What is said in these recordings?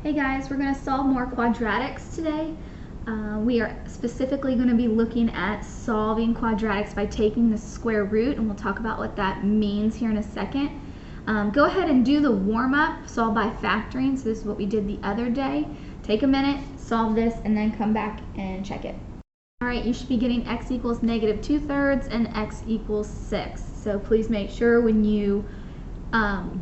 Hey guys, we're going to solve more quadratics today. We are specifically going to be looking at solving quadratics by taking the square root, and we'll talk about what that means here in a second. Go ahead and do the warm-up, solve by factoring. So this is what we did the other day. Take a minute, solve this, and then come back and check it. Alright, you should be getting x equals negative 2/3 and x equals 6. So please make sure when you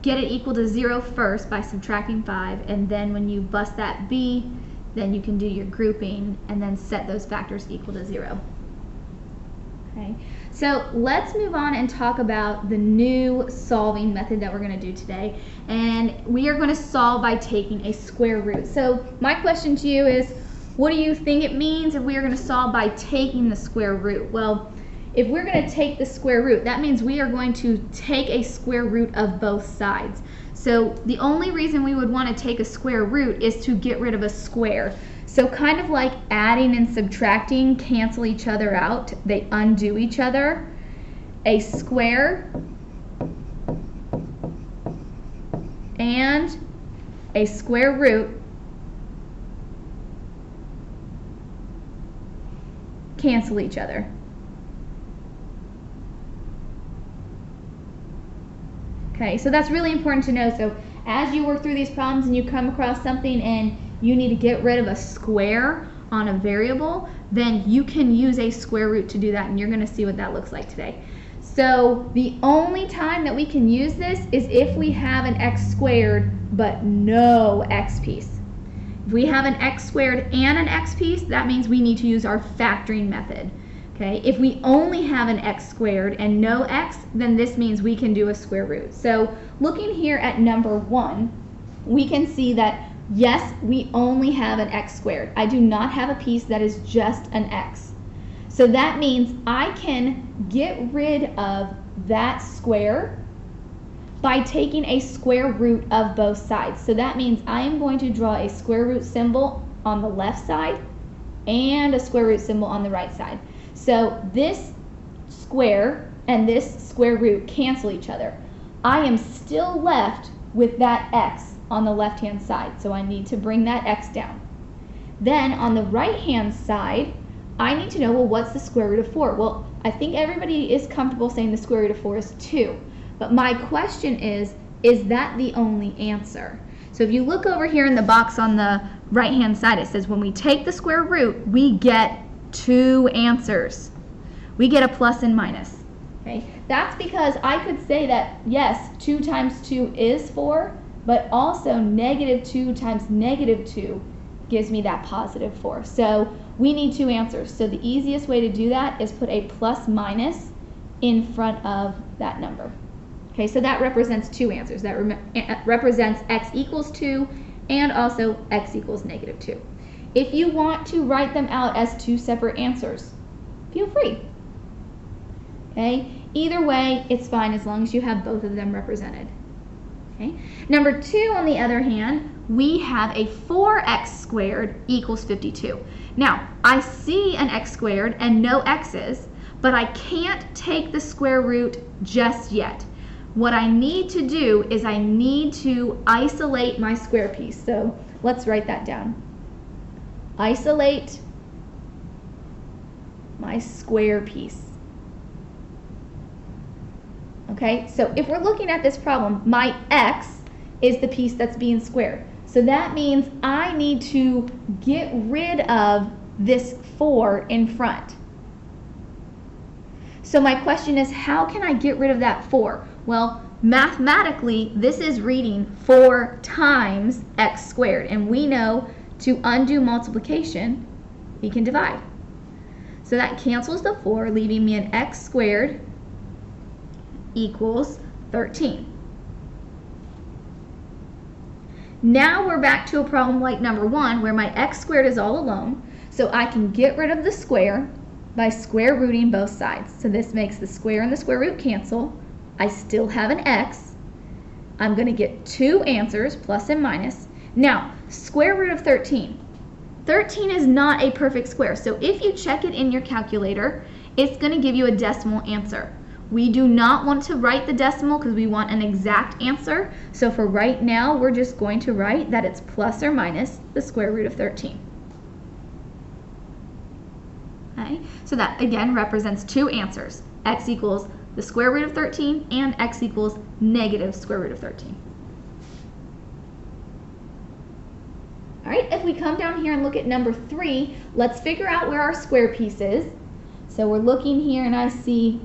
get it equal to 0 first by subtracting 5, and then when you bust that b, then you can do your grouping and then set those factors equal to 0. Okay, so let's move on and talk about the new solving method that we're going to do today, and we are going to solve by taking a square root. So my question to you is, what do you think it means if we are going to solve by taking the square root? Well, if we're going to take the square root, that means we are going to take a square root of both sides. So the only reason we would want to take a square root is to get rid of a square. So kind of like adding and subtracting cancel each other out. They undo each other. A square and a square root cancel each other. Okay, so that's really important to know. So as you work through these problems and you come across something and you need to get rid of a square on a variable, then you can use a square root to do that, and you're going to see what that looks like today. So the only time that we can use this is if we have an x squared but no x piece. If we have an x squared and an x piece, that means we need to use our factoring method. Okay, if we only have an x squared and no x, then this means we can do a square root. So looking here at number 1, we can see that yes, we only have an x squared. I do not have a piece that is just an x. So that means I can get rid of that square by taking a square root of both sides. So that means I am going to draw a square root symbol on the left side and a square root symbol on the right side. So this square and this square root cancel each other. I am still left with that x on the left-hand side, so I need to bring that x down. Then on the right-hand side, I need to know, well, what's the square root of 4? Well, I think everybody is comfortable saying the square root of 4 is 2. But my question is that the only answer? So if you look over here in the box on the right-hand side, it says when we take the square root, we get 2 answers. We get a plus and minus. Okay? That's because I could say that, yes, 2 times 2 is 4, but also negative 2 times negative 2 gives me that positive 4. So we need 2 answers. So the easiest way to do that is put a plus minus in front of that number. Okay, so that represents 2 answers. That represents x equals 2 and also x equals negative 2. If you want to write them out as 2 separate answers, feel free. Okay, either way, it's fine as long as you have both of them represented. Okay, number 2, on the other hand, we have a 4x squared equals 52. Now, I see an x squared and no x's, but I can't take the square root just yet. What I need to do is I need to isolate my square piece. So let's write that down. Isolate my square piece. Okay, so if we're looking at this problem, my x is the piece that's being squared. So that means I need to get rid of this 4 in front. So my question is, how can I get rid of that 4? Well, mathematically, this is reading 4 times x squared, and we know to undo multiplication, we can divide. So that cancels the 4, leaving me an x squared equals 13. Now we're back to a problem like number 1, where my x squared is all alone, so I can get rid of the square by square rooting both sides. So this makes the square and the square root cancel. I still have an x. I'm going to get 2 answers, plus and minus. Now, square root of 13. 13 is not a perfect square, so if you check it in your calculator, it's going to give you a decimal answer. We do not want to write the decimal because we want an exact answer. So for right now, we're just going to write that it's plus or minus the square root of 13. Okay, so that again represents two answers. X equals the square root of 13 and x equals negative square root of 13. All right, if we come down here and look at number 3, let's figure out where our square piece is. So we're looking here and I see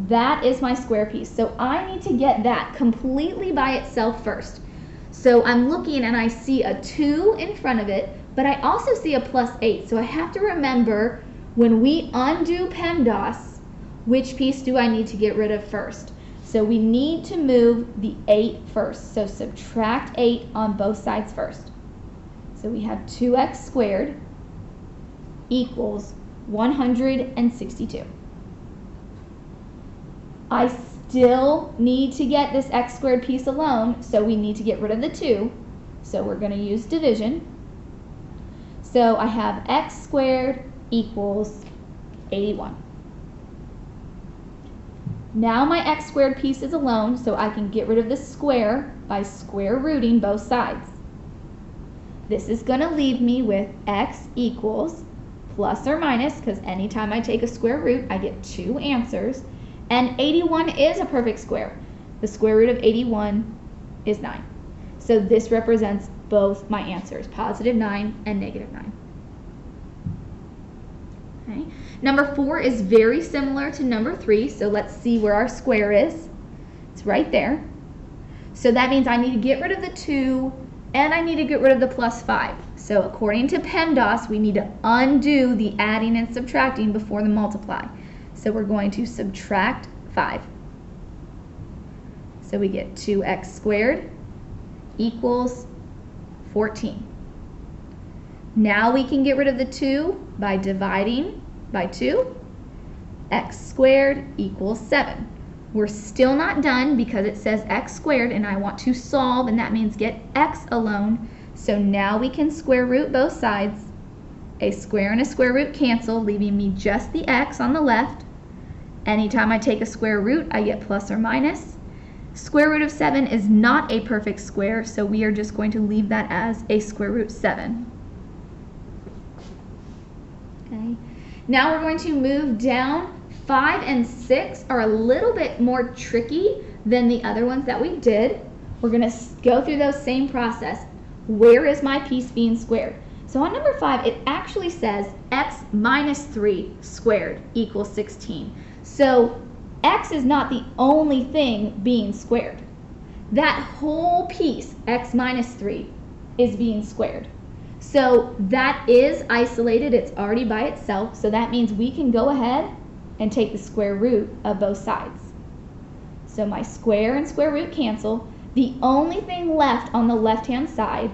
that is my square piece. So I need to get that completely by itself first. So I'm looking and I see a 2 in front of it, but I also see a plus 8. So I have to remember when we undo PEMDAS, which piece do I need to get rid of first? So we need to move the 8 first. So subtract 8 on both sides first. So we have 2x squared equals 162. I still need to get this x squared piece alone, so we need to get rid of the 2. So we're going to use division. So I have x squared equals 81. Now my x squared piece is alone, so I can get rid of the square by square rooting both sides. This is going to leave me with x equals plus or minus, because anytime I take a square root, I get 2 answers. And 81 is a perfect square. The square root of 81 is 9. So this represents both my answers, positive 9 and negative 9. Okay. Number 4 is very similar to number 3, so let's see where our square is. It's right there. So that means I need to get rid of the 2 and I need to get rid of the plus 5. So according to PEMDAS, we need to undo the adding and subtracting before the multiply. So we're going to subtract 5. So we get 2x squared equals 14. Now we can get rid of the 2 by dividing by 2. X squared equals 7. We're still not done because it says x squared and I want to solve, and that means get x alone. So now we can square root both sides. A square and a square root cancel, leaving me just the x on the left. Anytime I take a square root, I get plus or minus. Square root of 7 is not a perfect square, so we are just going to leave that as a square root 7. Okay. Now we're going to move down. 5 and 6 are a little bit more tricky than the other ones that we did. We're going to go through those same process. Where is my piece being squared? So on number 5, it actually says x minus 3 squared equals 16. So x is not the only thing being squared. That whole piece, x minus 3, is being squared. So that is isolated. It's already by itself. So that means we can go ahead and take the square root of both sides. So my square and square root cancel. The only thing left on the left-hand side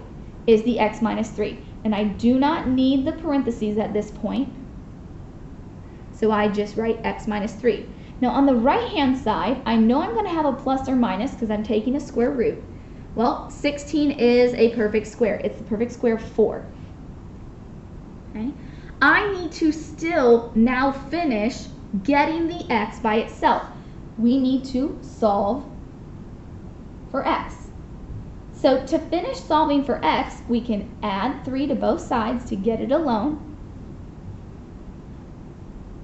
is the x minus 3. And I do not need the parentheses at this point. So I just write x minus 3. Now on the right-hand side, I know I'm going to have a plus or minus because I'm taking a square root. Well, 16 is a perfect square. It's the perfect square of 4. Okay. I need to still now finish getting the x by itself. We need to solve for x. So to finish solving for x, we can add 3 to both sides to get it alone.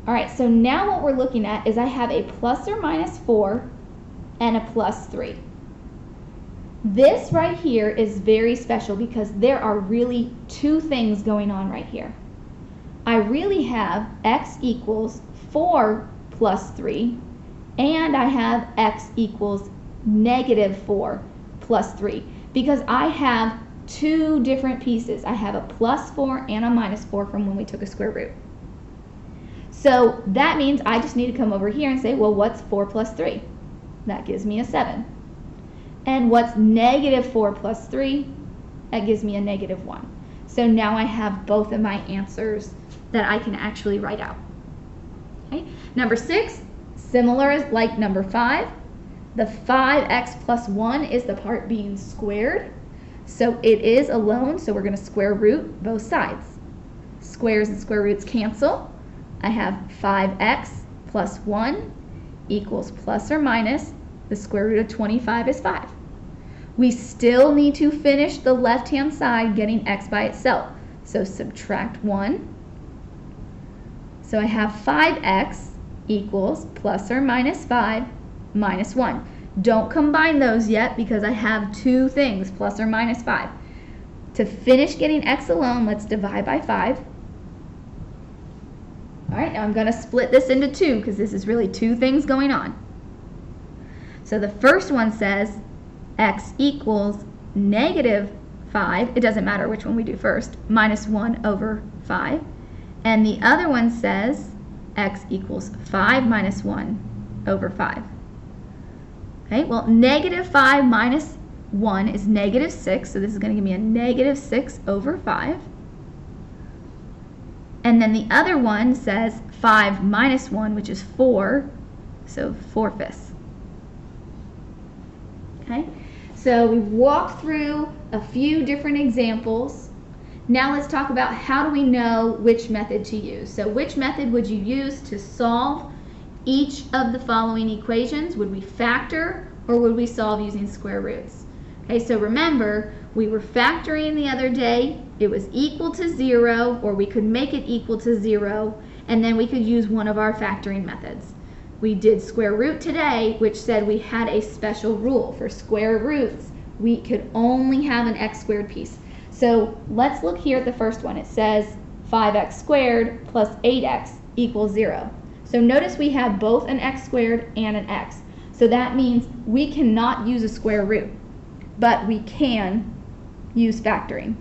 All right, so now what we're looking at is I have a plus or minus 4 and a plus 3. This right here is very special because there are really 2 things going on right here. I really have x equals 4 plus 3, and I have x equals negative 4 plus 3 because I have 2 different pieces. I have a plus 4 and a minus 4 from when we took a square root. So that means I just need to come over here and say, well, what's 4 plus 3? That gives me a 7. And what's negative 4 plus 3? That gives me a negative 1. So now I have both of my answers that I can actually write out. Okay. Number 6, similar like number 5. The 5x plus 1 is the part being squared. So it is alone, so we're going to square root both sides. Squares and square roots cancel. I have 5x plus 1 equals plus or minus the square root of 25 is 5. We still need to finish the left-hand side getting x by itself. So subtract 1. So I have 5x equals plus or minus 5 minus 1. Don't combine those yet because I have two things, plus or minus 5. To finish getting x alone, let's divide by 5. All right, now I'm going to split this into two because this is really two things going on. So the first one says x equals negative 5, it doesn't matter which one we do first, minus 1 over 5. And the other one says x equals 5 minus 1 over 5. Okay, well, negative 5 minus 1 is negative 6, so this is going to give me a negative 6 over 5. And then the other one says 5 minus 1, which is 4, so 4/5. Okay, so we walked through a few different examples. Now let's talk about how do we know which method to use. So which method would you use to solve each of the following equations? Would we factor or would we solve using square roots? Okay, so remember, we were factoring the other day. It was equal to 0, or we could make it equal to 0, and then we could use one of our factoring methods. We did square root today, which said we had a special rule. For square roots, we could only have an x squared piece. So let's look here at the first one. It says 5x squared plus 8x equals 0. So notice we have both an x squared and an x. So that means we cannot use a square root, but we can use factoring.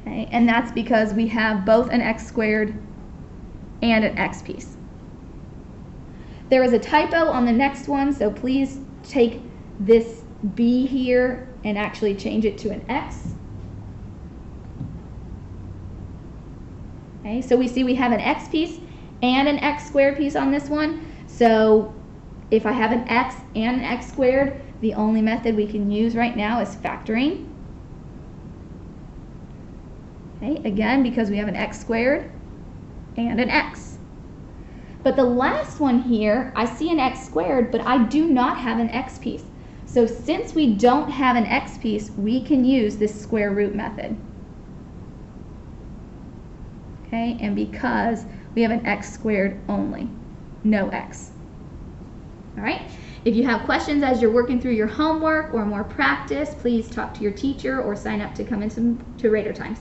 Okay, and that's because we have both an x squared and an x piece. There is a typo on the next one, so please take this b here and actually change it to an x. Okay, so we see we have an x piece and an x squared piece on this one. So if I have an x and an x squared, the only method we can use right now is factoring. Okay, again, because we have an x squared and an x. But the last one here, I see an x squared, but I do not have an x piece. So since we don't have an x piece, we can use this square root method. Okay, and because we have an x squared only, no x. All right, if you have questions as you're working through your homework or more practice, please talk to your teacher or sign up to come into Radar Times.